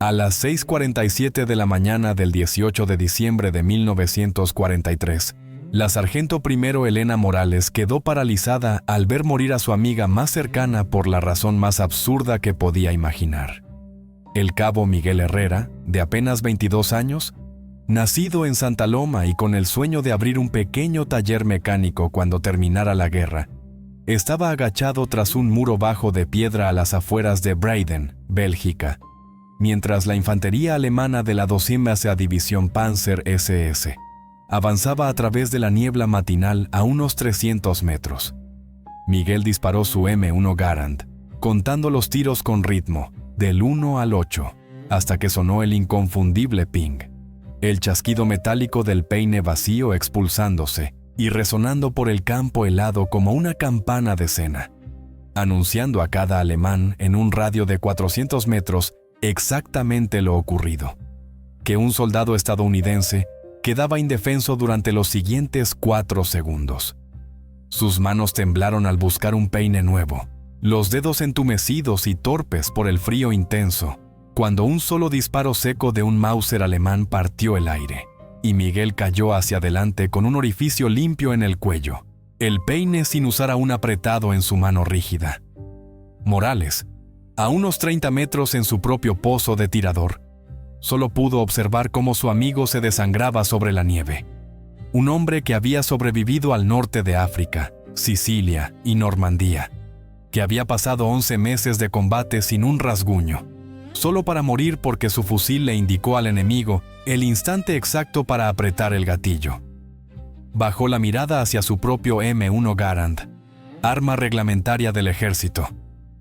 A las 6:47 de la mañana del 18 de diciembre de 1943, la sargento primero Elena Morales quedó paralizada al ver morir a su amiga más cercana por la razón más absurda que podía imaginar. El cabo Miguel Herrera, de apenas 22 años, nacido en Santa Loma y con el sueño de abrir un pequeño taller mecánico cuando terminara la guerra, estaba agachado tras un muro bajo de piedra a las afueras de Brayden, Bélgica, mientras la infantería alemana de la 12ª División Panzer SS avanzaba a través de la niebla matinal a unos 300 metros. Miguel disparó su M1 Garand, contando los tiros con ritmo, del 1 al 8, hasta que sonó el inconfundible ping, el chasquido metálico del peine vacío expulsándose y resonando por el campo helado como una campana de cena, anunciando a cada alemán en un radio de 400 metros exactamente lo ocurrido, que un soldado estadounidense quedaba indefenso durante los siguientes 4 segundos. Sus manos temblaron al buscar un peine nuevo, los dedos entumecidos y torpes por el frío intenso, cuando un solo disparo seco de un Mauser alemán partió el aire, y Miguel cayó hacia adelante con un orificio limpio en el cuello, el peine sin usar aún apretado en su mano rígida. Morales, a unos 30 metros en su propio pozo de tirador, solo pudo observar cómo su amigo se desangraba sobre la nieve. Un hombre que había sobrevivido al norte de África, Sicilia y Normandía, que había pasado 11 meses de combate sin un rasguño, solo para morir porque su fusil le indicó al enemigo el instante exacto para apretar el gatillo. Bajó la mirada hacia su propio M1 Garand, arma reglamentaria del ejército,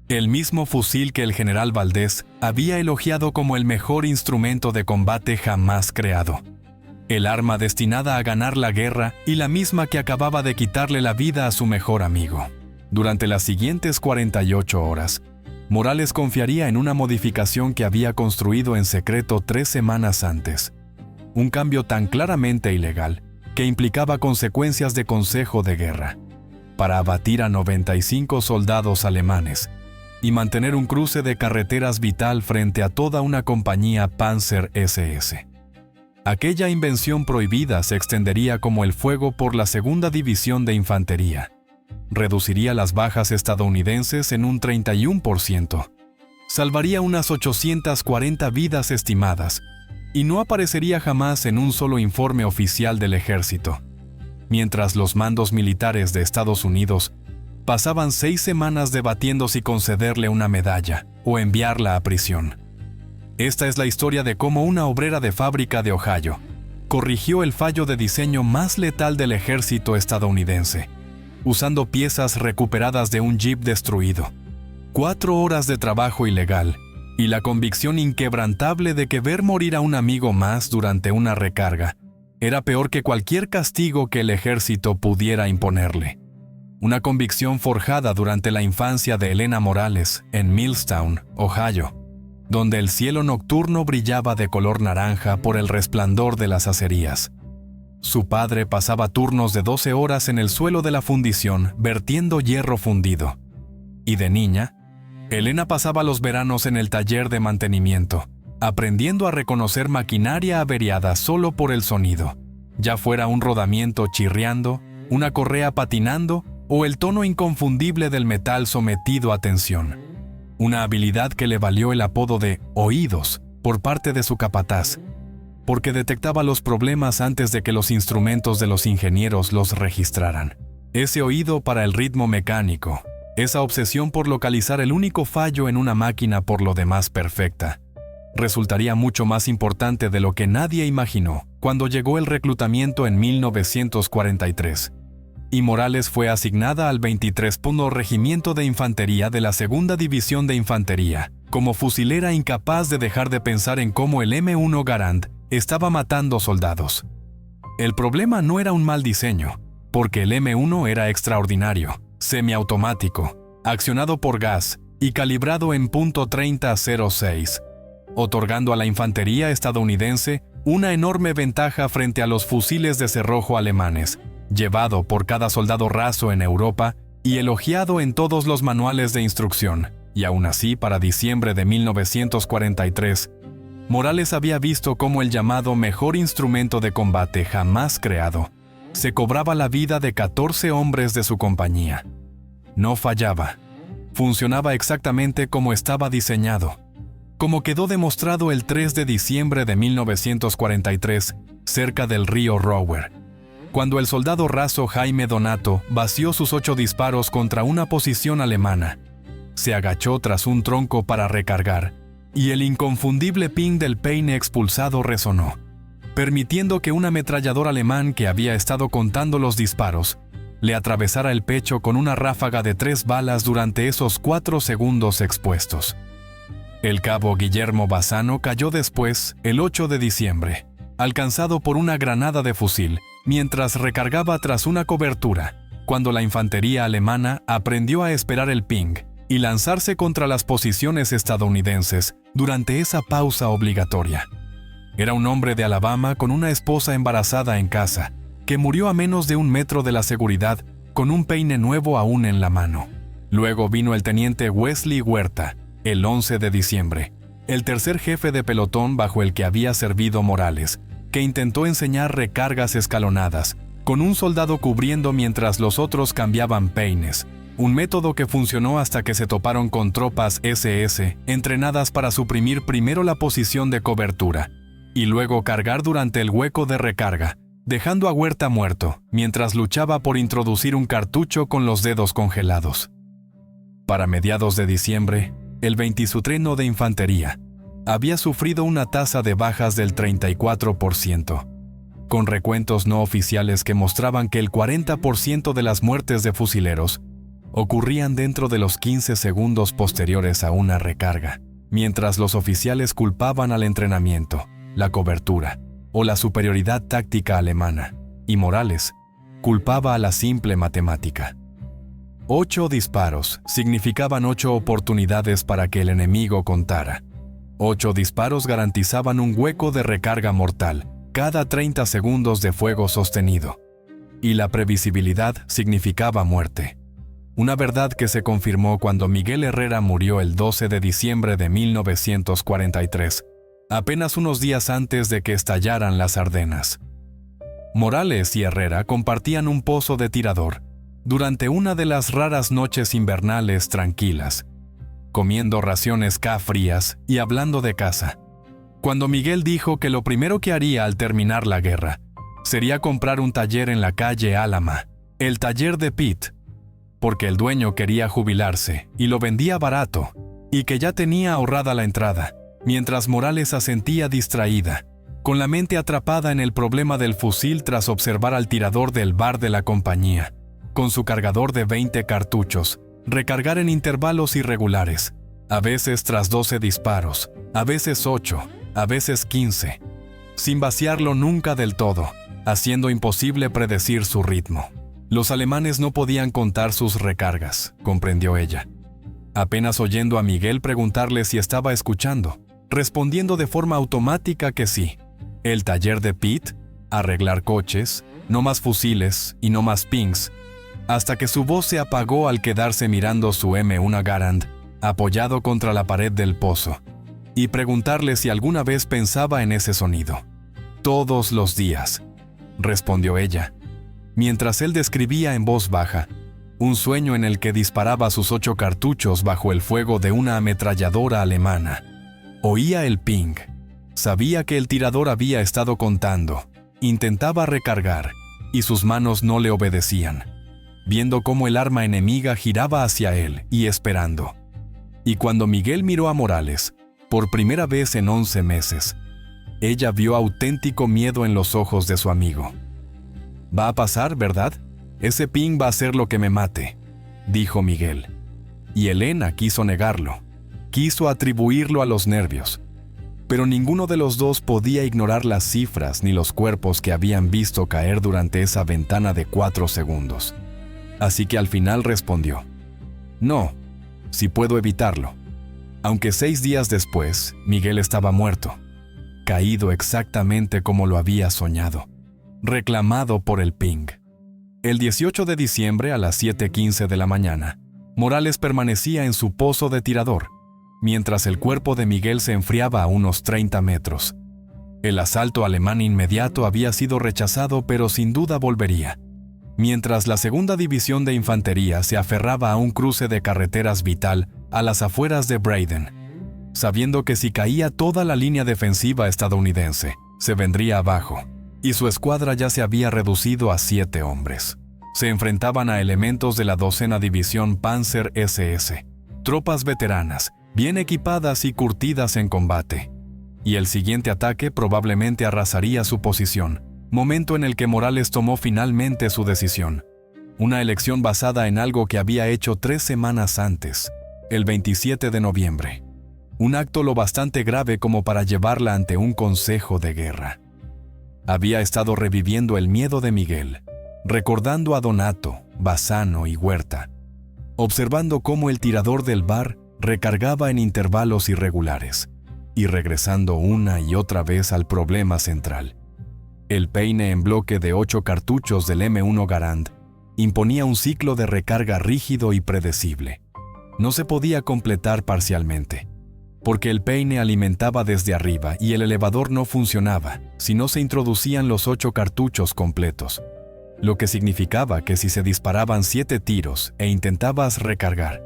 el mismo fusil que el general Valdés había elogiado como el mejor instrumento de combate jamás creado. El arma destinada a ganar la guerra y la misma que acababa de quitarle la vida a su mejor amigo. Durante las siguientes 48 horas, Morales confiaría en una modificación que había construido en secreto 3 semanas antes. Un cambio tan claramente ilegal que implicaba consecuencias de consejo de guerra, para abatir a 95 soldados alemanes y mantener un cruce de carreteras vital frente a toda una compañía Panzer SS. Aquella invención prohibida se extendería como el fuego por la 2ª División de Infantería. Reduciría las bajas estadounidenses en un 31%. Salvaría unas 840 vidas estimadas y no aparecería jamás en un solo informe oficial del ejército. Mientras los mandos militares de Estados Unidos pasaban 6 semanas debatiendo si concederle una medalla o enviarla a prisión. Esta es la historia de cómo una obrera de fábrica de Ohio corrigió el fallo de diseño más letal del ejército estadounidense, usando piezas recuperadas de un jeep destruido. 4 horas de trabajo ilegal y la convicción inquebrantable de que ver morir a un amigo más durante una recarga era peor que cualquier castigo que el ejército pudiera imponerle. Una convicción forjada durante la infancia de Elena Morales en Millstown, Ohio, donde el cielo nocturno brillaba de color naranja por el resplandor de las acerías. Su padre pasaba turnos de 12 horas en el suelo de la fundición vertiendo hierro fundido. Y de niña, Elena pasaba los veranos en el taller de mantenimiento, aprendiendo a reconocer maquinaria averiada solo por el sonido, ya fuera un rodamiento chirriando, una correa patinando o el tono inconfundible del metal sometido a tensión. Una habilidad que le valió el apodo de «oídos» por parte de su capataz, porque detectaba los problemas antes de que los instrumentos de los ingenieros los registraran. Ese oído para el ritmo mecánico, esa obsesión por localizar el único fallo en una máquina por lo demás perfecta, resultaría mucho más importante de lo que nadie imaginó cuando llegó el reclutamiento en 1943. Y Morales fue asignada al 23 Regimiento de Infantería de la 2ª División de Infantería, como fusilera incapaz de dejar de pensar en cómo el M1 Garand estaba matando soldados. El problema no era un mal diseño, porque el M1 era extraordinario, semiautomático, accionado por gas y calibrado en .30-06, otorgando a la infantería estadounidense una enorme ventaja frente a los fusiles de cerrojo alemanes, llevado por cada soldado raso en Europa y elogiado en todos los manuales de instrucción, y aún así para diciembre de 1943, Morales había visto cómo el llamado mejor instrumento de combate jamás creado se cobraba la vida de 14 hombres de su compañía. No fallaba. Funcionaba exactamente como estaba diseñado. Como quedó demostrado el 3 de diciembre de 1943, cerca del río Rower, cuando el soldado raso Jaime Donato vació sus 8 disparos contra una posición alemana. Se agachó tras un tronco para recargar, y el inconfundible ping del peine expulsado resonó, permitiendo que un ametrallador alemán que había estado contando los disparos le atravesara el pecho con una ráfaga de 3 balas durante esos 4 segundos expuestos. El cabo Guillermo Bassano cayó después, el 8 de diciembre, alcanzado por una granada de fusil, mientras recargaba tras una cobertura, cuando la infantería alemana aprendió a esperar el ping y lanzarse contra las posiciones estadounidenses durante esa pausa obligatoria. Era un hombre de Alabama con una esposa embarazada en casa, que murió a menos de 1 metro de la seguridad con un peine nuevo aún en la mano. Luego vino el teniente Wesley Huerta, el 11 de diciembre, el tercer jefe de pelotón bajo el que había servido Morales, que intentó enseñar recargas escalonadas, con un soldado cubriendo mientras los otros cambiaban peines, un método que funcionó hasta que se toparon con tropas SS entrenadas para suprimir primero la posición de cobertura y luego cargar durante el hueco de recarga, dejando a Huerta muerto, mientras luchaba por introducir un cartucho con los dedos congelados. Para mediados de diciembre, el 23º de Infantería había sufrido una tasa de bajas del 34%, con recuentos no oficiales que mostraban que el 40% de las muertes de fusileros ocurrían dentro de los 15 segundos posteriores a una recarga, mientras los oficiales culpaban al entrenamiento, la cobertura o la superioridad táctica alemana, y Morales culpaba a la simple matemática. 8 disparos significaban 8 oportunidades para que el enemigo contara. 8 disparos garantizaban un hueco de recarga mortal cada 30 segundos de fuego sostenido. Y la previsibilidad significaba muerte. Una verdad que se confirmó cuando Miguel Herrera murió el 12 de diciembre de 1943, apenas unos días antes de que estallaran las Ardenas. Morales y Herrera compartían un pozo de tirador durante una de las raras noches invernales tranquilas, comiendo raciones K frías y hablando de caza, cuando Miguel dijo que lo primero que haría al terminar la guerra sería comprar un taller en la calle Álama, el taller de Pitt, porque el dueño quería jubilarse y lo vendía barato, y que ya tenía ahorrada la entrada, mientras Morales asentía distraída, con la mente atrapada en el problema del fusil tras observar al tirador del bar de la compañía, con su cargador de 20 cartuchos, recargar en intervalos irregulares, a veces tras 12 disparos, a veces 8, a veces 15, sin vaciarlo nunca del todo, haciendo imposible predecir su ritmo. Los alemanes no podían contar sus recargas, comprendió ella, apenas oyendo a Miguel preguntarle si estaba escuchando, respondiendo de forma automática que sí. El taller de Pitt, arreglar coches, no más fusiles y no más pings, hasta que su voz se apagó al quedarse mirando su M1 Garand, apoyado contra la pared del pozo, y preguntarle si alguna vez pensaba en ese sonido. Todos los días, respondió ella, mientras él describía en voz baja un sueño en el que disparaba sus 8 cartuchos bajo el fuego de una ametralladora alemana. Oía el ping. Sabía que el tirador había estado contando. Intentaba recargar, y sus manos no le obedecían, viendo cómo el arma enemiga giraba hacia él y esperando. Y cuando Miguel miró a Morales, por primera vez en 11 meses, ella vio auténtico miedo en los ojos de su amigo. «Va a pasar, ¿verdad? Ese ping va a ser lo que me mate», dijo Miguel. Y Elena quiso negarlo. Quiso atribuirlo a los nervios. Pero ninguno de los dos podía ignorar las cifras ni los cuerpos que habían visto caer durante esa ventana de 4 segundos. Así que al final respondió: «No, si puedo evitarlo». Aunque 6 días después, Miguel estaba muerto, caído exactamente como lo había soñado, reclamado por el ping. El 18 de diciembre a las 7:15 de la mañana, Morales permanecía en su pozo de tirador, mientras el cuerpo de Miguel se enfriaba a unos 30 metros. El asalto alemán inmediato había sido rechazado, pero sin duda volvería. Mientras la segunda división de infantería se aferraba a un cruce de carreteras vital a las afueras de Brayden, sabiendo que si caía toda la línea defensiva estadounidense, se vendría abajo, y su escuadra ya se había reducido a 7 hombres. Se enfrentaban a elementos de la 12ª División Panzer SS, tropas veteranas, bien equipadas y curtidas en combate. Y el siguiente ataque probablemente arrasaría su posición, momento en el que Morales tomó finalmente su decisión. Una elección basada en algo que había hecho 3 semanas antes, el 27 de noviembre. Un acto lo bastante grave como para llevarla ante un consejo de guerra. Había estado reviviendo el miedo de Miguel, recordando a Donato, Bassano y Huerta, observando cómo el tirador del bar recargaba en intervalos irregulares, y regresando una y otra vez al problema central. El peine en bloque de 8 cartuchos del M1 Garand imponía un ciclo de recarga rígido y predecible. No se podía completar parcialmente, porque el peine alimentaba desde arriba y el elevador no funcionaba si no se introducían los 8 cartuchos completos, lo que significaba que si se disparaban 7 tiros e intentabas recargar,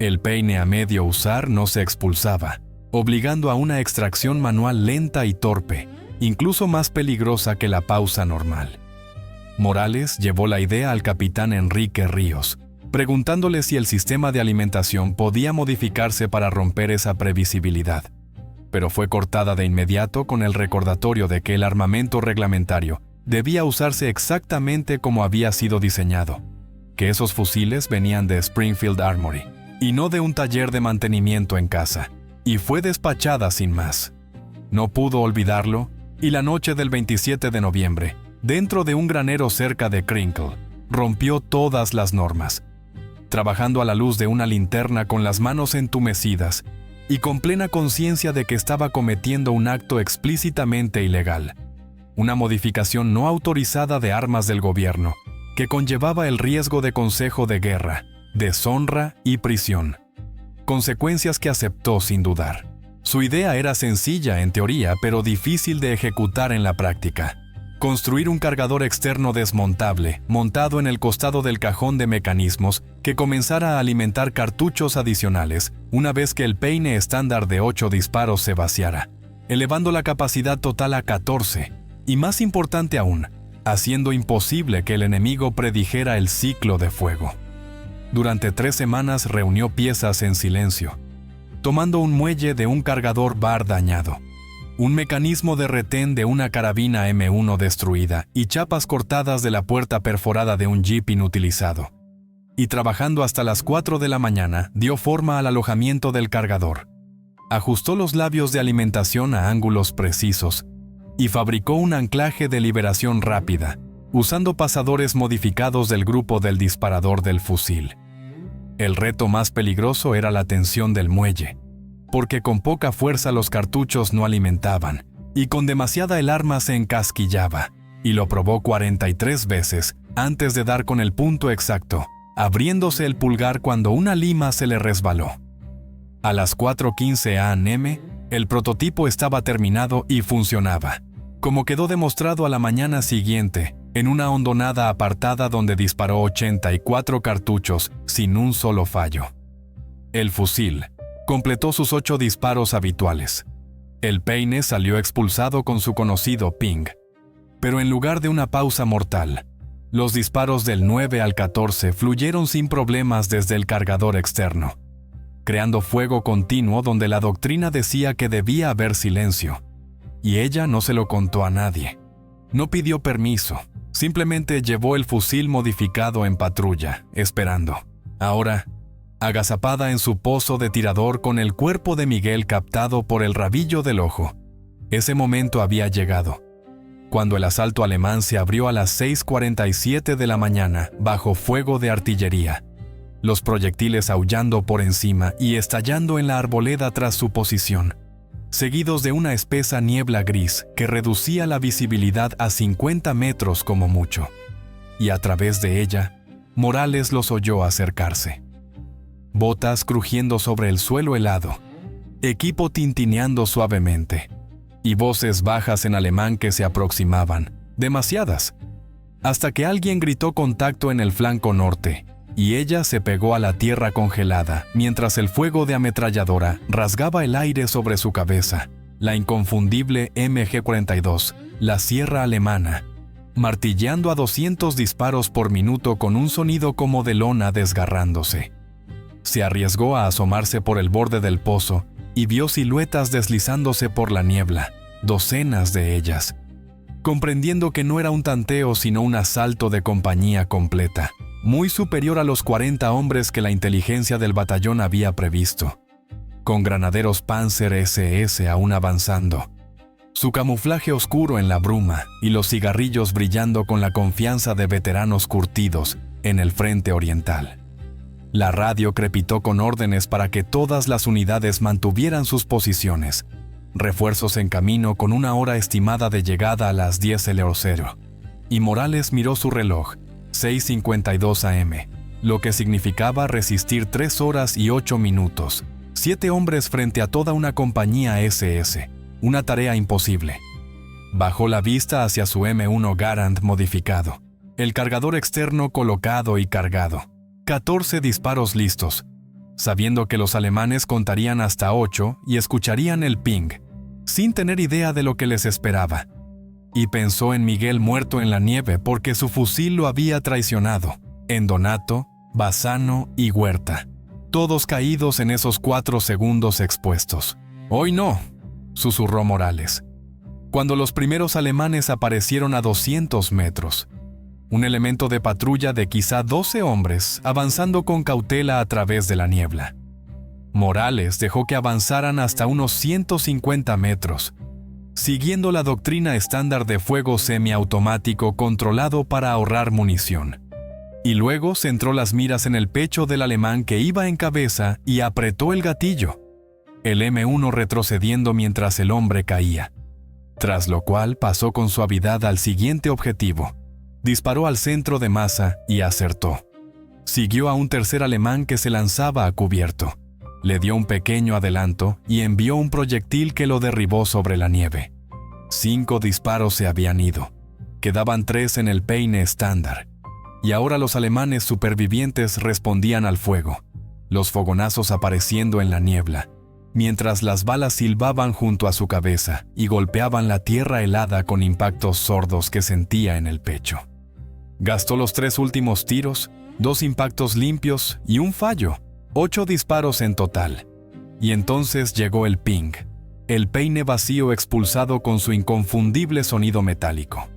el peine a medio usar no se expulsaba, obligando a una extracción manual lenta y torpe, incluso más peligrosa que la pausa normal. Morales llevó la idea al capitán Enrique Ríos, preguntándole si el sistema de alimentación podía modificarse para romper esa previsibilidad, pero fue cortada de inmediato con el recordatorio de que el armamento reglamentario debía usarse exactamente como había sido diseñado, que esos fusiles venían de Springfield Armory y no de un taller de mantenimiento en casa, y fue despachada sin más. No pudo olvidarlo, y la noche del 27 de noviembre, dentro de un granero cerca de Crinkle, rompió todas las normas, trabajando a la luz de una linterna con las manos entumecidas y con plena conciencia de que estaba cometiendo un acto explícitamente ilegal, una modificación no autorizada de armas del gobierno, que conllevaba el riesgo de consejo de guerra, deshonra y prisión. Consecuencias que aceptó sin dudar. Su idea era sencilla en teoría, pero difícil de ejecutar en la práctica. Construir un cargador externo desmontable, montado en el costado del cajón de mecanismos, que comenzara a alimentar cartuchos adicionales una vez que el peine estándar de 8 disparos se vaciara, elevando la capacidad total a 14, y más importante aún, haciendo imposible que el enemigo predijera el ciclo de fuego. Durante 3 semanas reunió piezas en silencio, tomando un muelle de un cargador bar dañado, un mecanismo de retén de una carabina M1 destruida y chapas cortadas de la puerta perforada de un jeep inutilizado. Y trabajando hasta las 4 de la mañana, dio forma al alojamiento del cargador. Ajustó los labios de alimentación a ángulos precisos y fabricó un anclaje de liberación rápida, usando pasadores modificados del grupo del disparador del fusil. El reto más peligroso era la tensión del muelle, porque con poca fuerza los cartuchos no alimentaban, y con demasiada el arma se encasquillaba, y lo probó 43 veces antes de dar con el punto exacto, abriéndose el pulgar cuando una lima se le resbaló. A las 4:15 a.m., el prototipo estaba terminado y funcionaba, como quedó demostrado a la mañana siguiente, en una hondonada apartada donde disparó 84 cartuchos sin un solo fallo. El fusil completó sus 8 disparos habituales. El peine salió expulsado con su conocido ping, pero en lugar de una pausa mortal, los disparos del 9 al 14 fluyeron sin problemas desde el cargador externo, creando fuego continuo donde la doctrina decía que debía haber silencio, y ella no se lo contó a nadie. No pidió permiso, simplemente llevó el fusil modificado en patrulla, esperando. Ahora, agazapada en su pozo de tirador con el cuerpo de Miguel captado por el rabillo del ojo, ese momento había llegado, cuando el asalto alemán se abrió a las 6:47 de la mañana bajo fuego de artillería, los proyectiles aullando por encima y estallando en la arboleda tras su posición, seguidos de una espesa niebla gris que reducía la visibilidad a 50 metros como mucho, y a través de ella, Morales los oyó acercarse. Botas crujiendo sobre el suelo helado, equipo tintineando suavemente, y voces bajas en alemán que se aproximaban, demasiadas, hasta que alguien gritó contacto en el flanco norte, y ella se pegó a la tierra congelada, mientras el fuego de ametralladora rasgaba el aire sobre su cabeza. La inconfundible MG-42, la sierra alemana, martilleando a 200 disparos por minuto con un sonido como de lona desgarrándose. Se arriesgó a asomarse por el borde del pozo y vio siluetas deslizándose por la niebla, docenas de ellas, comprendiendo que no era un tanteo sino un asalto de compañía completa, muy superior a los 40 hombres que la inteligencia del batallón había previsto, con granaderos Panzer SS aún avanzando, su camuflaje oscuro en la bruma y los cigarrillos brillando con la confianza de veteranos curtidos en el frente oriental. La radio crepitó con órdenes para que todas las unidades mantuvieran sus posiciones. Refuerzos en camino con una hora estimada de llegada a las 10:00. Y Morales miró su reloj, 6:52 AM, lo que significaba resistir 3 horas y 8 minutos. 7 hombres frente a toda una compañía SS. Una tarea imposible. Bajó la vista hacia su M1 Garand modificado, el cargador externo colocado y cargado. 14 disparos listos, sabiendo que los alemanes contarían hasta 8 y escucharían el ping, sin tener idea de lo que les esperaba. Y pensó en Miguel muerto en la nieve porque su fusil lo había traicionado, en Donato, Bassano y Huerta, todos caídos en esos 4 segundos expuestos. «Hoy no», susurró Morales, cuando los primeros alemanes aparecieron a 200 metros. Un elemento de patrulla de quizá 12 hombres avanzando con cautela a través de la niebla. Morales dejó que avanzaran hasta unos 150 metros, siguiendo la doctrina estándar de fuego semiautomático controlado para ahorrar munición. Y luego centró las miras en el pecho del alemán que iba en cabeza y apretó el gatillo, el M1 retrocediendo mientras el hombre caía, tras lo cual pasó con suavidad al siguiente objetivo. Disparó al centro de masa y acertó. Siguió a un tercer alemán que se lanzaba a cubierto. Le dio un pequeño adelanto y envió un proyectil que lo derribó sobre la nieve. 5 disparos se habían ido. Quedaban 3 en el peine estándar. Y ahora los alemanes supervivientes respondían al fuego, los fogonazos apareciendo en la niebla, mientras las balas silbaban junto a su cabeza y golpeaban la tierra helada con impactos sordos que sentía en el pecho. Gastó los 3 últimos tiros, 2 impactos limpios y un fallo, 8 disparos en total. Y entonces llegó el ping, el peine vacío expulsado con su inconfundible sonido metálico.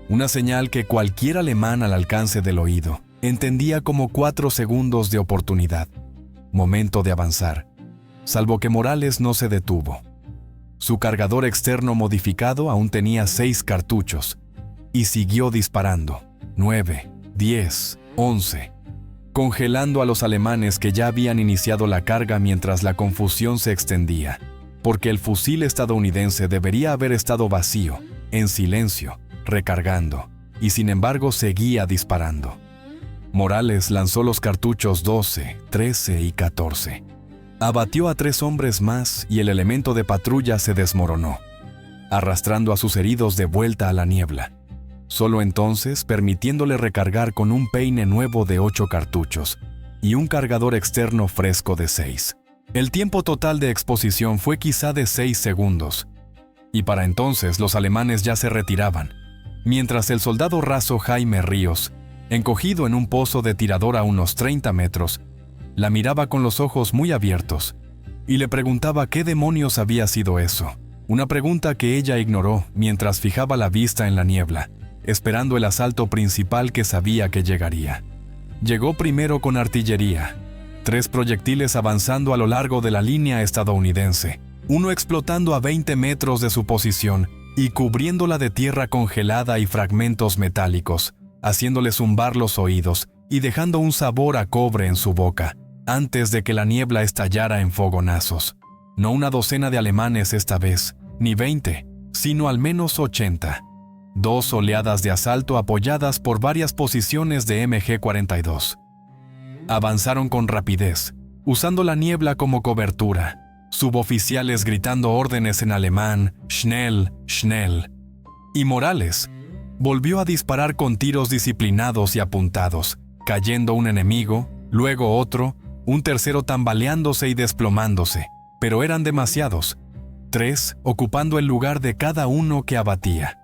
Una señal que cualquier alemán al alcance del oído entendía como 4 segundos de oportunidad, momento de avanzar, salvo que Morales no se detuvo. Su cargador externo modificado aún tenía 6 cartuchos, y siguió disparando. 9, 10, 11, congelando a los alemanes que ya habían iniciado la carga mientras la confusión se extendía, porque el fusil estadounidense debería haber estado vacío, en silencio, recargando, y sin embargo seguía disparando. Morales lanzó los cartuchos 12, 13 y 14. Abatió a 3 hombres más y el elemento de patrulla se desmoronó, arrastrando a sus heridos de vuelta a la niebla, solo entonces permitiéndole recargar con un peine nuevo de 8 cartuchos y un cargador externo fresco de 6. El tiempo total de exposición fue quizá de 6 segundos, y para entonces los alemanes ya se retiraban, mientras el soldado raso Jaime Ríos, encogido en un pozo de tirador a unos 30 metros, la miraba con los ojos muy abiertos y le preguntaba qué demonios había sido eso, una pregunta que ella ignoró mientras fijaba la vista en la niebla, esperando el asalto principal que sabía que llegaría. Llegó primero con artillería, 3 proyectiles avanzando a lo largo de la línea estadounidense, uno explotando a 20 metros de su posición y cubriéndola de tierra congelada y fragmentos metálicos, haciéndole zumbar los oídos y dejando un sabor a cobre en su boca, antes de que la niebla estallara en fogonazos. No una docena de alemanes esta vez, ni 20, sino al menos 80. 2 oleadas de asalto apoyadas por varias posiciones de MG-42. Avanzaron con rapidez, usando la niebla como cobertura, suboficiales gritando órdenes en alemán, Schnell, Schnell. Y Morales volvió a disparar con tiros disciplinados y apuntados, cayendo un enemigo, luego otro, un tercero tambaleándose y desplomándose, pero eran demasiados, 3 ocupando el lugar de cada uno que abatía.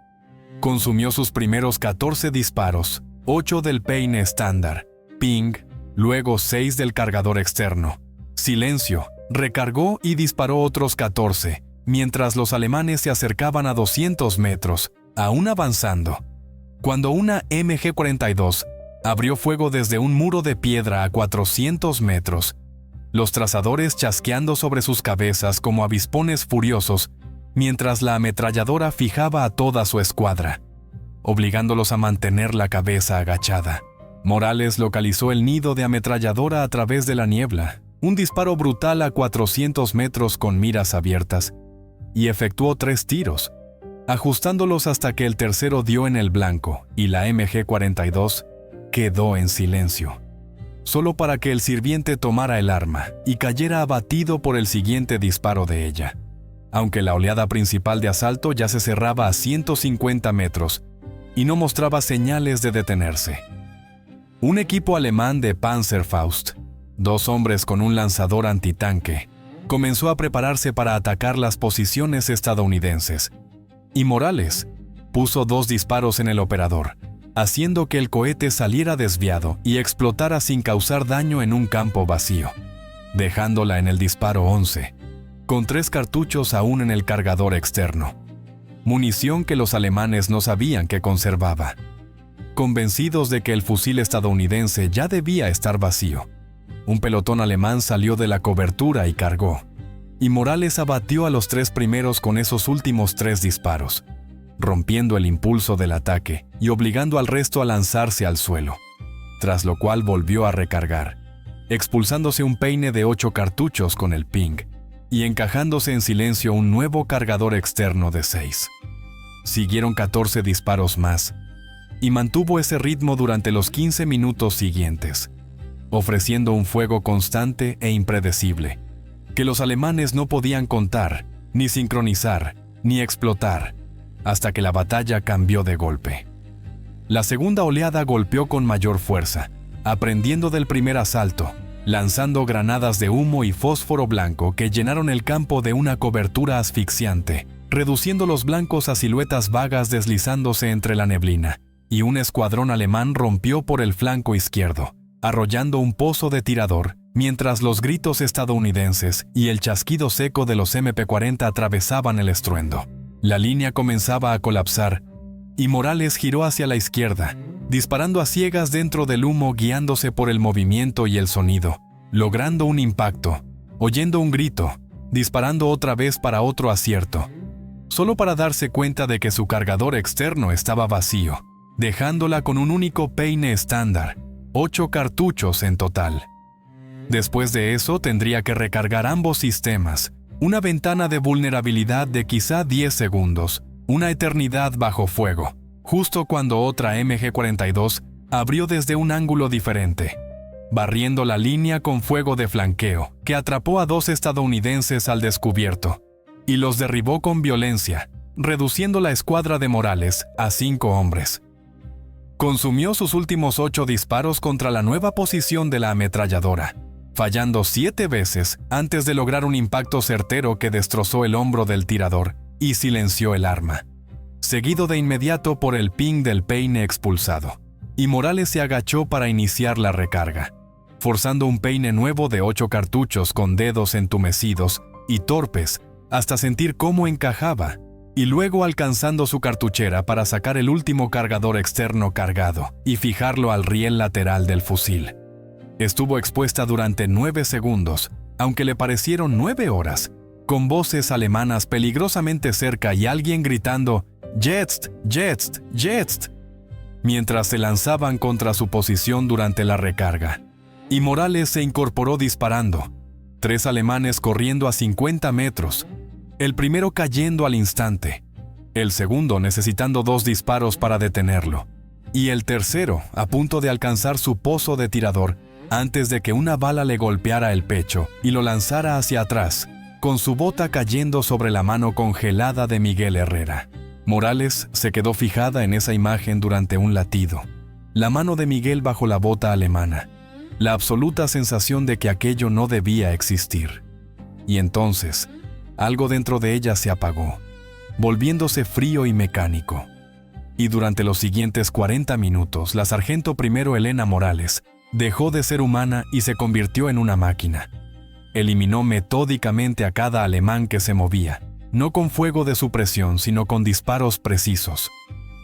Consumió sus primeros 14 disparos, 8 del peine estándar, ping, luego 6 del cargador externo. Silencio, recargó y disparó otros 14, mientras los alemanes se acercaban a 200 metros, aún avanzando. Cuando una MG-42 abrió fuego desde un muro de piedra a 400 metros, los trazadores chasqueando sobre sus cabezas como avispones furiosos, mientras la ametralladora fijaba a toda su escuadra, obligándolos a mantener la cabeza agachada. Morales localizó el nido de ametralladora a través de la niebla, un disparo brutal a 400 metros con miras abiertas, y efectuó 3 tiros, ajustándolos hasta que el tercero dio en el blanco y la MG-42 quedó en silencio, solo para que el sirviente tomara el arma y cayera abatido por el siguiente disparo de ella, aunque la oleada principal de asalto ya se cerraba a 150 metros y no mostraba señales de detenerse. Un equipo alemán de Panzerfaust, 2 hombres con un lanzador antitanque, comenzó a prepararse para atacar las posiciones estadounidenses, y Morales puso 2 disparos en el operador, haciendo que el cohete saliera desviado y explotara sin causar daño en un campo vacío, dejándola en el disparo 11, con 3 cartuchos aún en el cargador externo, munición que los alemanes no sabían que conservaba. Convencidos de que el fusil estadounidense ya debía estar vacío, un pelotón alemán salió de la cobertura y cargó, y Morales abatió a los 3 primeros con esos últimos 3 disparos, rompiendo el impulso del ataque y obligando al resto a lanzarse al suelo, tras lo cual volvió a recargar, expulsándose un peine de 8 cartuchos con el ping, y encajándose en silencio un nuevo cargador externo de 6. Siguieron 14 disparos más, y mantuvo ese ritmo durante los 15 minutos siguientes, ofreciendo un fuego constante e impredecible, que los alemanes no podían contar, ni sincronizar, ni explotar, hasta que la batalla cambió de golpe. La segunda oleada golpeó con mayor fuerza, aprendiendo del primer asalto, lanzando granadas de humo y fósforo blanco que llenaron el campo de una cobertura asfixiante, reduciendo los blancos a siluetas vagas deslizándose entre la neblina, y un escuadrón alemán rompió por el flanco izquierdo, arrollando un pozo de tirador, mientras los gritos estadounidenses y el chasquido seco de los MP-40 atravesaban el estruendo. La línea comenzaba a colapsar, y Morales giró hacia la izquierda, disparando a ciegas dentro del humo, guiándose por el movimiento y el sonido, logrando un impacto, oyendo un grito, disparando otra vez para otro acierto, solo para darse cuenta de que su cargador externo estaba vacío, dejándola con un único peine estándar, 8 cartuchos en total. Después de eso tendría que recargar ambos sistemas, una ventana de vulnerabilidad de quizá 10 segundos, una eternidad bajo fuego, justo cuando otra MG-42 abrió desde un ángulo diferente, barriendo la línea con fuego de flanqueo, que atrapó a 2 estadounidenses al descubierto, y los derribó con violencia, reduciendo la escuadra de Morales a 5 hombres. Consumió sus últimos 8 disparos contra la nueva posición de la ametralladora, fallando 7 veces antes de lograr un impacto certero que destrozó el hombro del tirador y silenció el arma, seguido de inmediato por el ping del peine expulsado, y Morales se agachó para iniciar la recarga, forzando un peine nuevo de 8 cartuchos con dedos entumecidos y torpes hasta sentir cómo encajaba, y luego alcanzando su cartuchera para sacar el último cargador externo cargado y fijarlo al riel lateral del fusil. Estuvo expuesta durante 9 segundos, aunque le parecieron 9 horas, con voces alemanas peligrosamente cerca y alguien gritando «Jetzt, jetzt, jetzt», mientras se lanzaban contra su posición durante la recarga. Y Morales se incorporó disparando, 3 alemanes corriendo a 50 metros, el primero cayendo al instante, el segundo necesitando 2 disparos para detenerlo, y el tercero a punto de alcanzar su pozo de tirador antes de que una bala le golpeara el pecho y lo lanzara hacia atrás, con su bota cayendo sobre la mano congelada de Miguel Herrera. Morales se quedó fijada en esa imagen durante un latido. La mano de Miguel bajo la bota alemana. La absoluta sensación de que aquello no debía existir. Y entonces, algo dentro de ella se apagó, volviéndose frío y mecánico. Y durante los siguientes 40 minutos, la sargento primero Elena Morales dejó de ser humana y se convirtió en una máquina. Eliminó metódicamente a cada alemán que se movía, no con fuego de supresión, sino con disparos precisos.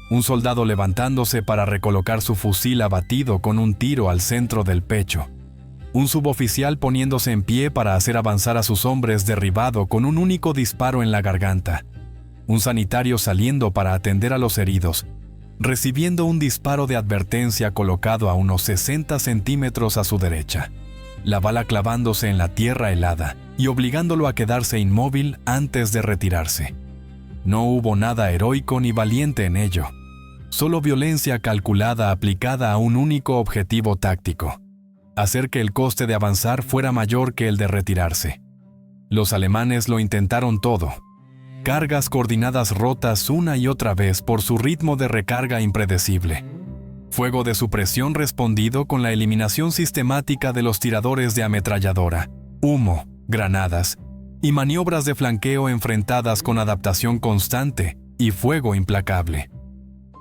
Un soldado levantándose para recolocar su fusil abatido con un tiro al centro del pecho. Un suboficial poniéndose en pie para hacer avanzar a sus hombres derribado con un único disparo en la garganta. Un sanitario saliendo para atender a los heridos, recibiendo un disparo de advertencia colocado a unos 60 centímetros a su derecha. La bala clavándose en la tierra helada y obligándolo a quedarse inmóvil antes de retirarse. No hubo nada heroico ni valiente en ello. Solo violencia calculada aplicada a un único objetivo táctico: hacer que el coste de avanzar fuera mayor que el de retirarse. Los alemanes lo intentaron todo. Cargas coordinadas rotas una y otra vez por su ritmo de recarga impredecible. Fuego de supresión respondido con la eliminación sistemática de los tiradores de ametralladora, humo, granadas y maniobras de flanqueo enfrentadas con adaptación constante y fuego implacable.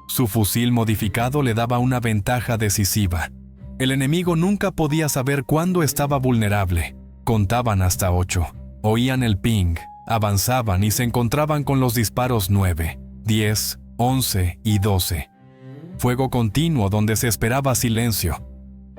Su fusil modificado le daba una ventaja decisiva. El enemigo nunca podía saber cuándo estaba vulnerable. Contaban hasta 8. Oían el ping, avanzaban y se encontraban con los disparos 9, 10, 11 y 12. Fuego continuo donde se esperaba silencio,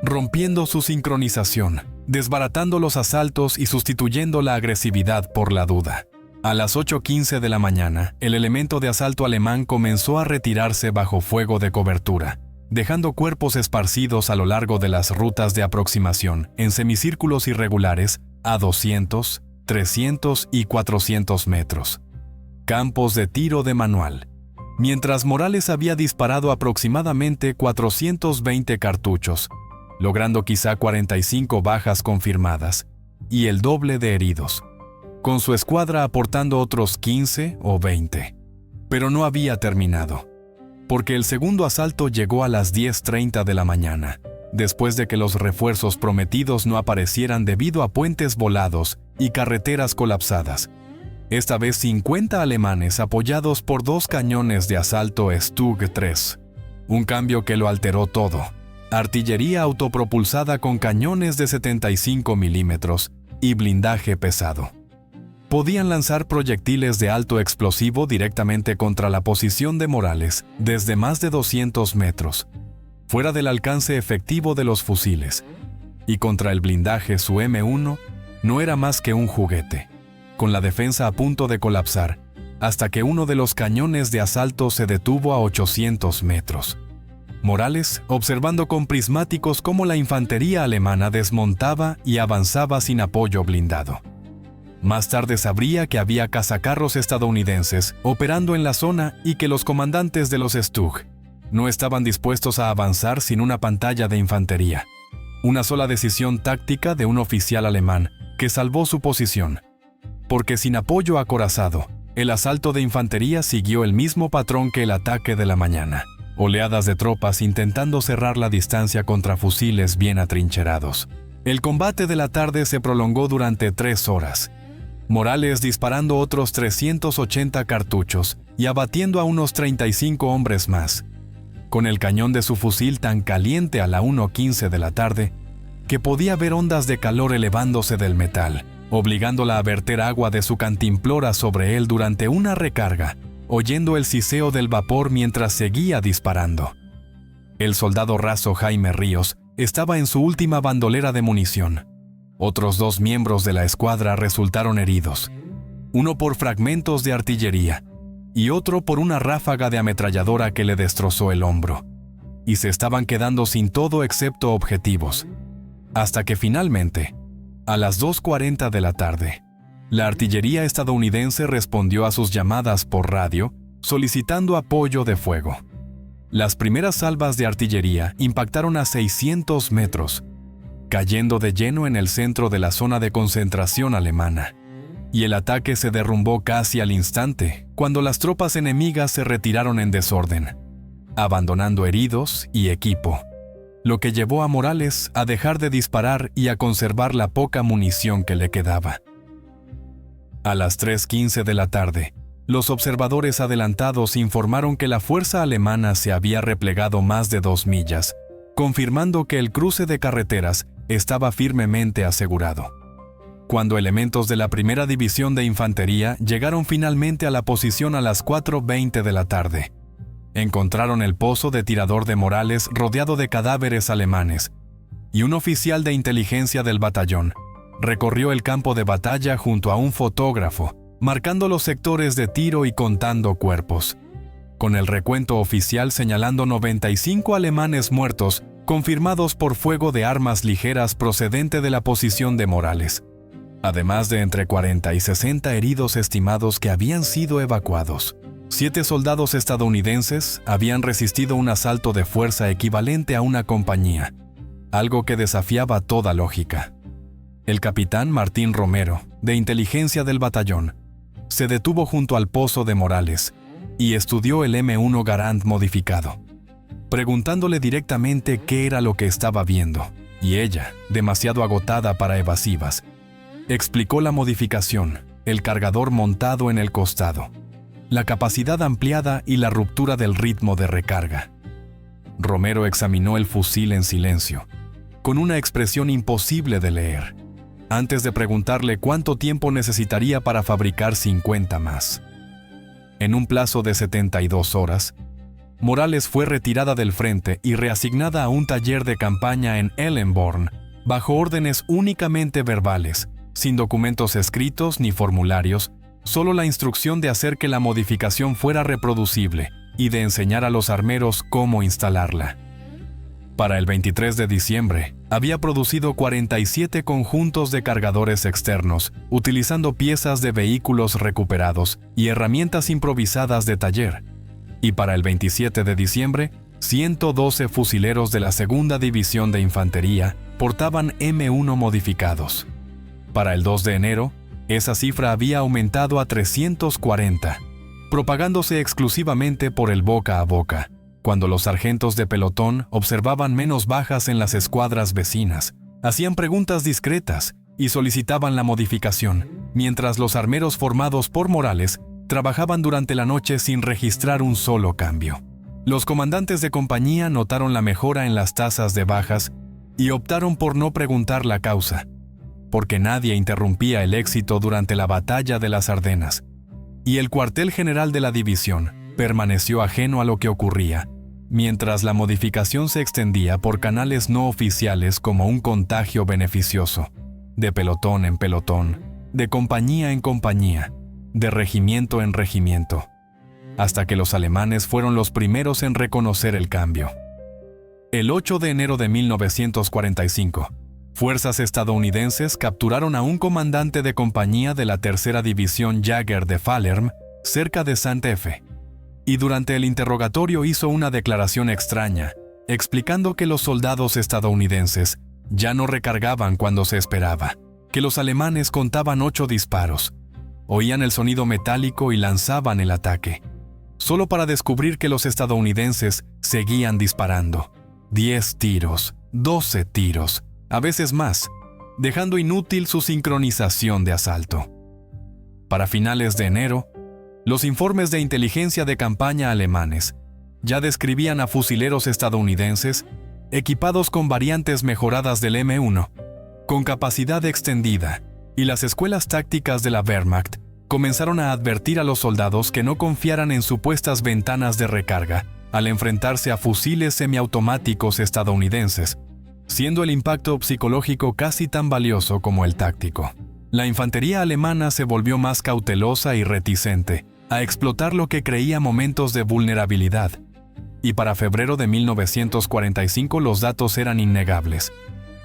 rompiendo su sincronización, desbaratando los asaltos y sustituyendo la agresividad por la duda. A las 8:15 de la mañana, el elemento de asalto alemán comenzó a retirarse bajo fuego de cobertura, dejando cuerpos esparcidos a lo largo de las rutas de aproximación en semicírculos irregulares a 200, 300 y 400 metros. Campos de tiro de manual. Mientras Morales había disparado aproximadamente 420 cartuchos, logrando quizá 45 bajas confirmadas y el doble de heridos, con su escuadra aportando otros 15 o 20. Pero no había terminado, porque el segundo asalto llegó a las 10:30 de la mañana, después de que los refuerzos prometidos no aparecieran debido a puentes volados y carreteras colapsadas. Esta vez 50 alemanes apoyados por 2 cañones de asalto Stug 3. Un cambio que lo alteró todo. Artillería autopropulsada con cañones de 75 milímetros y blindaje pesado. Podían lanzar proyectiles de alto explosivo directamente contra la posición de Morales desde más de 200 metros, fuera del alcance efectivo de los fusiles. Y contra el blindaje su M1 no era más que un juguete, con la defensa a punto de colapsar, hasta que uno de los cañones de asalto se detuvo a 800 metros. Morales, observando con prismáticos cómo la infantería alemana desmontaba y avanzaba sin apoyo blindado. Más tarde sabría que había cazacarros estadounidenses operando en la zona y que los comandantes de los Stug no estaban dispuestos a avanzar sin una pantalla de infantería. Una sola decisión táctica de un oficial alemán que salvó su posición. Porque sin apoyo acorazado, el asalto de infantería siguió el mismo patrón que el ataque de la mañana. Oleadas de tropas intentando cerrar la distancia contra fusiles bien atrincherados. El combate de la tarde se prolongó durante 3 horas. Morales disparando otros 380 cartuchos y abatiendo a unos 35 hombres más, con el cañón de su fusil tan caliente a la 1:15 de la tarde que podía ver ondas de calor elevándose del metal, obligándola a verter agua de su cantimplora sobre él durante una recarga, oyendo el siseo del vapor mientras seguía disparando. El soldado raso Jaime Ríos estaba en su última bandolera de munición. Otros 2 miembros de la escuadra resultaron heridos, uno por fragmentos de artillería y otro por una ráfaga de ametralladora que le destrozó el hombro, y se estaban quedando sin todo excepto objetivos, hasta que finalmente, a las 2:40 de la tarde, la artillería estadounidense respondió a sus llamadas por radio solicitando apoyo de fuego. Las primeras salvas de artillería impactaron a 600 metros, cayendo de lleno en el centro de la zona de concentración alemana. y el ataque se derrumbó casi al instante cuando las tropas enemigas se retiraron en desorden, abandonando heridos y equipo, lo que llevó a Morales a dejar de disparar y a conservar la poca munición que le quedaba. A las 3:15 de la tarde, los observadores adelantados informaron que la fuerza alemana se había replegado más de 2 millas, confirmando que el cruce de carreteras estaba firmemente asegurado. Cuando elementos de la primera división de infantería llegaron finalmente a la posición a las 4:20 de la tarde, encontraron el pozo de tirador de Morales rodeado de cadáveres alemanes, y un oficial de inteligencia del batallón recorrió el campo de batalla junto a un fotógrafo, marcando los sectores de tiro y contando cuerpos, con el recuento oficial señalando 95 alemanes muertos confirmados por fuego de armas ligeras procedente de la posición de Morales, además de entre 40 y 60 heridos estimados que habían sido evacuados. 7 soldados estadounidenses habían resistido un asalto de fuerza equivalente a una compañía, algo que desafiaba toda lógica. El capitán Martín Romero, de inteligencia del batallón, se detuvo junto al pozo de Morales y estudió el M1 Garand modificado, preguntándole directamente qué era lo que estaba viendo, y ella, demasiado agotada para evasivas, explicó la modificación, el cargador montado en el costado, la capacidad ampliada y la ruptura del ritmo de recarga. Romero examinó el fusil en silencio, con una expresión imposible de leer, antes de preguntarle cuánto tiempo necesitaría para fabricar 50 más. En un plazo de 72 horas, Morales fue retirada del frente y reasignada a un taller de campaña en Ellenborn, bajo órdenes únicamente verbales, sin documentos escritos ni formularios, solo la instrucción de hacer que la modificación fuera reproducible y de enseñar a los armeros cómo instalarla. Para el 23 de diciembre, había producido 47 conjuntos de cargadores externos, utilizando piezas de vehículos recuperados y herramientas improvisadas de taller. Y para el 27 de diciembre, 112 fusileros de la Segunda División de Infantería portaban M1 modificados. Para el 2 de enero, esa cifra había aumentado a 340, propagándose exclusivamente por el boca a boca, cuando los sargentos de pelotón observaban menos bajas en las escuadras vecinas, hacían preguntas discretas y solicitaban la modificación, mientras los armeros formados por Morales trabajaban durante la noche sin registrar un solo cambio. Los comandantes de compañía notaron la mejora en las tasas de bajas y optaron por no preguntar la causa, porque nadie interrumpía el éxito durante la batalla de las Ardenas, y el cuartel general de la división permaneció ajeno a lo que ocurría, mientras la modificación se extendía por canales no oficiales como un contagio beneficioso, de pelotón en pelotón, de compañía en compañía, de regimiento en regimiento, hasta que los alemanes fueron los primeros en reconocer el cambio. El 8 de enero de 1945, fuerzas estadounidenses capturaron a un comandante de compañía de la Tercera División Jäger de Fallerm, cerca de Santa Fe, y durante el interrogatorio hizo una declaración extraña, explicando que los soldados estadounidenses ya no recargaban cuando se esperaba, que los alemanes contaban 8 disparos, oían el sonido metálico y lanzaban el ataque, solo para descubrir que los estadounidenses seguían disparando. 10 tiros, 12 tiros, a veces más, dejando inútil su sincronización de asalto. Para finales de enero, los informes de inteligencia de campaña alemanes ya describían a fusileros estadounidenses equipados con variantes mejoradas del M1, con capacidad extendida, y las escuelas tácticas de la Wehrmacht comenzaron a advertir a los soldados que no confiaran en supuestas ventanas de recarga al enfrentarse a fusiles semiautomáticos estadounidenses, siendo el impacto psicológico casi tan valioso como el táctico. La infantería alemana se volvió más cautelosa y reticente a explotar lo que creía momentos de vulnerabilidad, y para febrero de 1945 los datos eran innegables,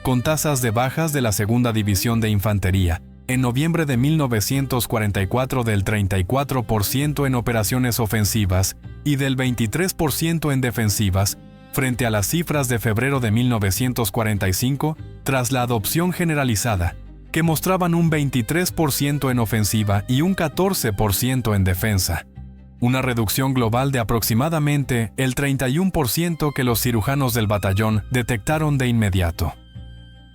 con tasas de bajas de la Segunda División de Infantería en noviembre de 1944 del 34% en operaciones ofensivas y del 23% en defensivas, frente a las cifras de febrero de 1945 tras la adopción generalizada, que mostraban un 23% en ofensiva y un 14% en defensa. Una reducción global de aproximadamente el 31% que los cirujanos del batallón detectaron de inmediato.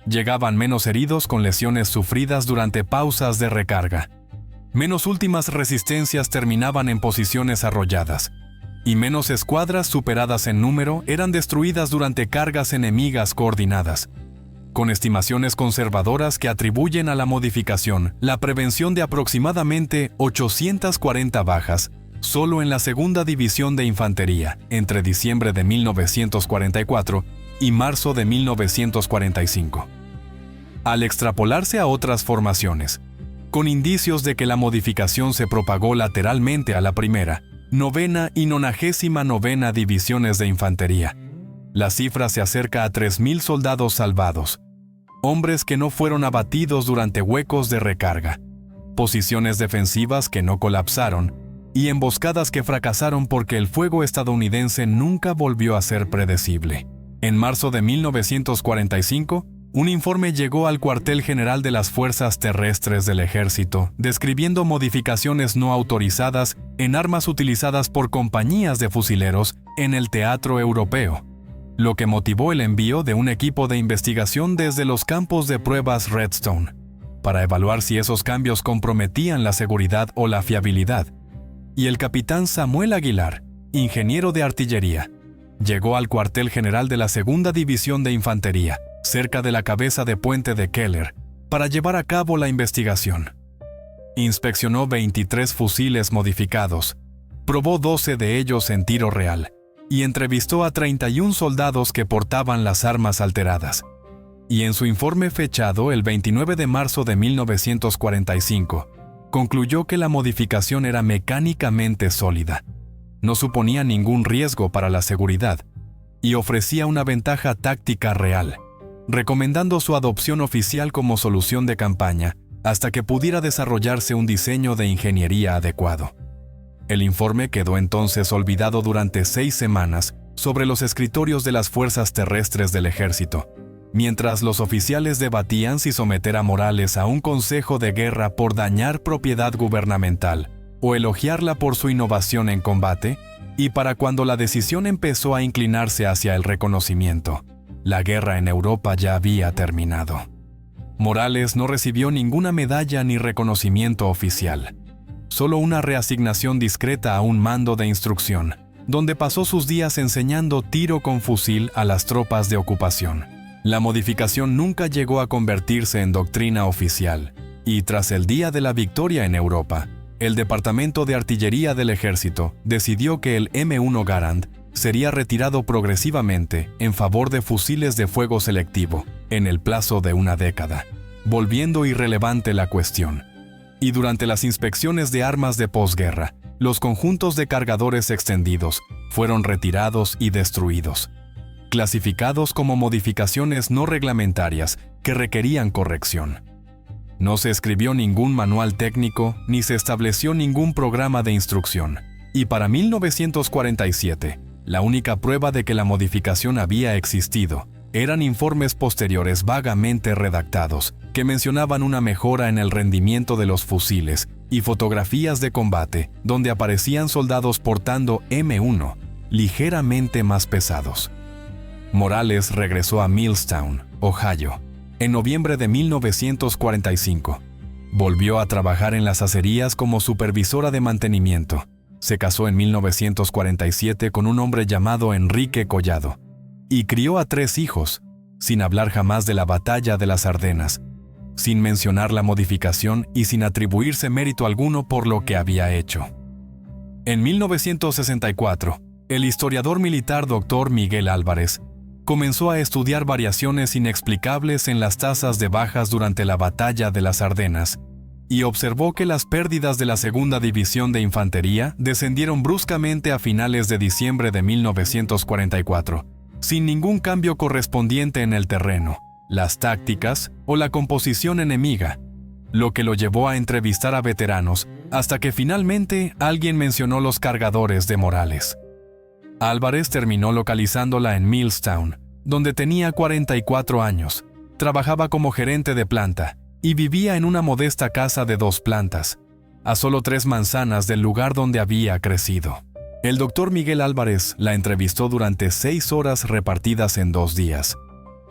Llegaban menos heridos con lesiones sufridas durante pausas de recarga. Menos últimas resistencias terminaban en posiciones arrolladas. Y menos escuadras superadas en número eran destruidas durante cargas enemigas coordinadas. Con estimaciones conservadoras que atribuyen a la modificación la prevención de aproximadamente 840 bajas, solo en la segunda división de infantería, entre diciembre de 1944 y marzo de 1945. Al extrapolarse a otras formaciones, con indicios de que la modificación se propagó lateralmente a la primera, novena y 99ª divisiones de infantería, la cifra se acerca a 3.000 soldados salvados, hombres que no fueron abatidos durante huecos de recarga, posiciones defensivas que no colapsaron, y emboscadas que fracasaron porque el fuego estadounidense nunca volvió a ser predecible. En marzo de 1945, un informe llegó al cuartel general de las Fuerzas Terrestres del Ejército, describiendo modificaciones no autorizadas en armas utilizadas por compañías de fusileros en el teatro europeo, lo que motivó el envío de un equipo de investigación desde los campos de pruebas Redstone, para evaluar si esos cambios comprometían la seguridad o la fiabilidad. Y el capitán Samuel Aguilar, ingeniero de artillería, llegó al cuartel general de la Segunda División de Infantería, cerca de la cabeza de puente de Keller, para llevar a cabo la investigación. Inspeccionó 23 fusiles modificados, probó 12 de ellos en tiro real, y entrevistó a 31 soldados que portaban las armas alteradas. Y en su informe fechado el 29 de marzo de 1945, concluyó que la modificación era mecánicamente sólida, no suponía ningún riesgo para la seguridad y ofrecía una ventaja táctica real, recomendando su adopción oficial como solución de campaña hasta que pudiera desarrollarse un diseño de ingeniería adecuado. El informe quedó entonces olvidado durante 6 semanas sobre los escritorios de las fuerzas terrestres del ejército, mientras los oficiales debatían si someter a Morales a un consejo de guerra por dañar propiedad gubernamental o elogiarla por su innovación en combate, y para cuando la decisión empezó a inclinarse hacia el reconocimiento, la guerra en Europa ya había terminado. Morales no recibió ninguna medalla ni reconocimiento oficial, solo una reasignación discreta a un mando de instrucción, donde pasó sus días enseñando tiro con fusil a las tropas de ocupación. La modificación nunca llegó a convertirse en doctrina oficial, y tras el día de la victoria en Europa, el Departamento de Artillería del Ejército decidió que el M1 Garand sería retirado progresivamente en favor de fusiles de fuego selectivo en el plazo de una década, volviendo irrelevante la cuestión. Y durante las inspecciones de armas de posguerra, los conjuntos de cargadores extendidos fueron retirados y destruidos, clasificados como modificaciones no reglamentarias que requerían corrección. No se escribió ningún manual técnico ni se estableció ningún programa de instrucción, y para 1947, la única prueba de que la modificación había existido eran informes posteriores vagamente redactados que mencionaban una mejora en el rendimiento de los fusiles y fotografías de combate donde aparecían soldados portando M1 ligeramente más pesados. Morales regresó a Millstown, Ohio, en noviembre de 1945. Volvió a trabajar en las acerías como supervisora de mantenimiento. Se casó en 1947 con un hombre llamado Enrique Collado y crió a 3 hijos, sin hablar jamás de la batalla de las Ardenas, sin mencionar la modificación y sin atribuirse mérito alguno por lo que había hecho. En 1964, el historiador militar Dr. Miguel Álvarez comenzó a estudiar variaciones inexplicables en las tasas de bajas durante la batalla de las Ardenas y observó que las pérdidas de la Segunda División de Infantería descendieron bruscamente a finales de diciembre de 1944, sin ningún cambio correspondiente en el terreno, las tácticas o la composición enemiga, lo que lo llevó a entrevistar a veteranos hasta que finalmente alguien mencionó los cargadores de Morales. Álvarez terminó localizándola en Millstown, donde tenía 44 años, trabajaba como gerente de planta y vivía en una modesta casa de 2 plantas, a solo 3 manzanas del lugar donde había crecido. El doctor Miguel Álvarez la entrevistó durante 6 horas repartidas en 2 días,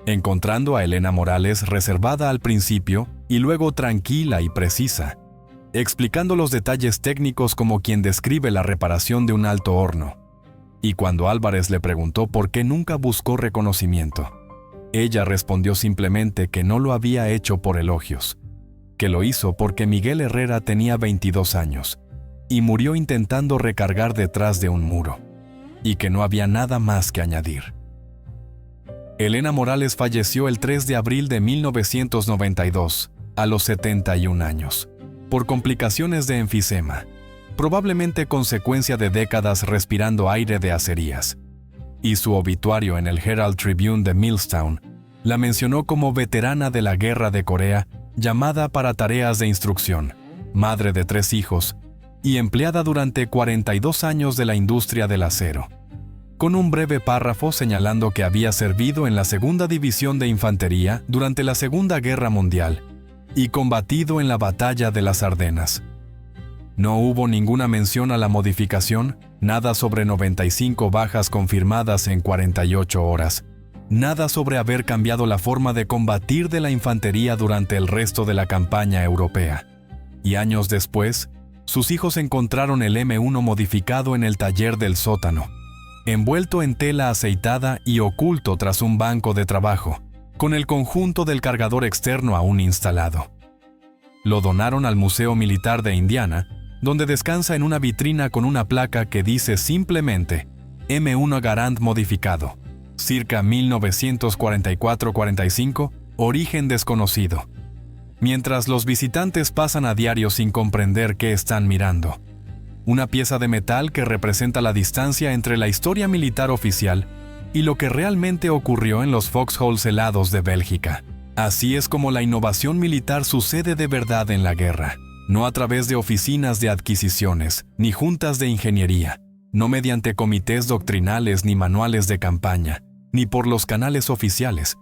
encontrando a Elena Morales reservada al principio y luego tranquila y precisa, explicando los detalles técnicos como quien describe la reparación de un alto horno. Y cuando Álvarez le preguntó por qué nunca buscó reconocimiento, ella respondió simplemente que no lo había hecho por elogios, que lo hizo porque Miguel Herrera tenía 22 años y murió intentando recargar detrás de un muro, y que no había nada más que añadir. Elena Morales falleció el 3 de abril de 1992, a los 71 años, por complicaciones de enfisema, probablemente consecuencia de décadas respirando aire de acerías. Y su obituario en el Herald Tribune de Millstown la mencionó como veterana de la Guerra de Corea, llamada para tareas de instrucción, madre de 3 hijos, y empleada durante 42 años de la industria del acero, con un breve párrafo señalando que había servido en la Segunda División de Infantería durante la Segunda Guerra Mundial y combatido en la Batalla de las Ardenas. No hubo ninguna mención a la modificación, nada sobre 95 bajas confirmadas en 48 horas, nada sobre haber cambiado la forma de combatir de la infantería durante el resto de la campaña europea. Y años después, sus hijos encontraron el M1 modificado en el taller del sótano, envuelto en tela aceitada y oculto tras un banco de trabajo, con el conjunto del cargador externo aún instalado. Lo donaron al Museo Militar de Indiana, donde descansa en una vitrina con una placa que dice simplemente M1 Garand modificado, circa 1944-45, origen desconocido. Mientras los visitantes pasan a diario sin comprender qué están mirando. Una pieza de metal que representa la distancia entre la historia militar oficial y lo que realmente ocurrió en los foxholes helados de Bélgica. Así es como la innovación militar sucede de verdad en la guerra, no a través de oficinas de adquisiciones, ni juntas de ingeniería, no mediante comités doctrinales ni manuales de campaña, ni por los canales oficiales,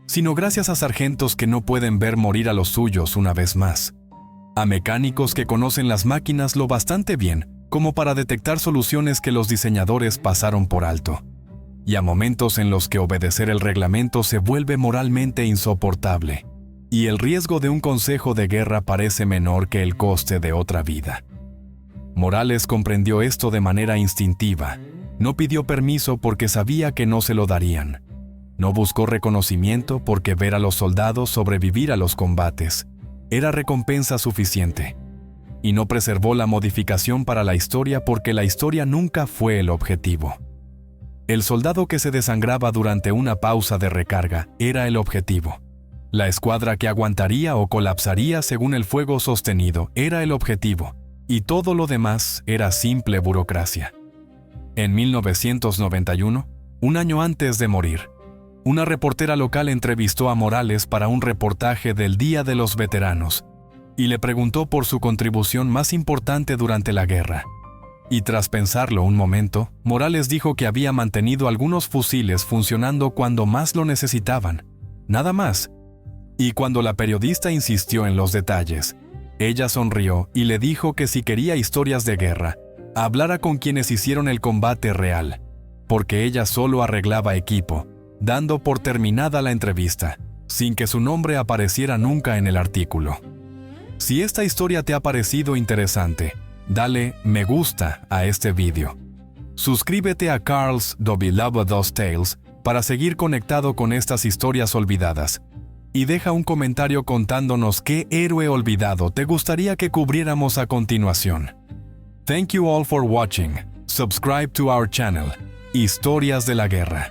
sino gracias a sargentos que no pueden ver morir a los suyos una vez más, a mecánicos que conocen las máquinas lo bastante bien como para detectar soluciones que los diseñadores pasaron por alto, y a momentos en los que obedecer el reglamento se vuelve moralmente insoportable, y el riesgo de un consejo de guerra parece menor que el coste de otra vida. Morales comprendió esto de manera instintiva, no pidió permiso porque sabía que no se lo darían. No buscó reconocimiento porque ver a los soldados sobrevivir a los combates era recompensa suficiente. Y no preservó la modificación para la historia porque la historia nunca fue el objetivo. El soldado que se desangraba durante una pausa de recarga era el objetivo. La escuadra que aguantaría o colapsaría según el fuego sostenido era el objetivo, y todo lo demás era simple burocracia. En 1991, un año antes de morir, una reportera local entrevistó a Morales para un reportaje del Día de los Veteranos y le preguntó por su contribución más importante durante la guerra. Y tras pensarlo un momento, Morales dijo que había mantenido algunos fusiles funcionando cuando más lo necesitaban, nada más. Y cuando la periodista insistió en los detalles, ella sonrió y le dijo que si quería historias de guerra, hablara con quienes hicieron el combate real, porque ella solo arreglaba equipo, dando por terminada la entrevista, sin que su nombre apareciera nunca en el artículo. Si esta historia te ha parecido interesante, dale me gusta a este vídeo. Suscríbete a Carl's The Beloved Tales para seguir conectado con estas historias olvidadas. Y deja un comentario contándonos qué héroe olvidado te gustaría que cubriéramos a continuación. Thank you all for watching. Subscribe to our channel, Historias de la Guerra.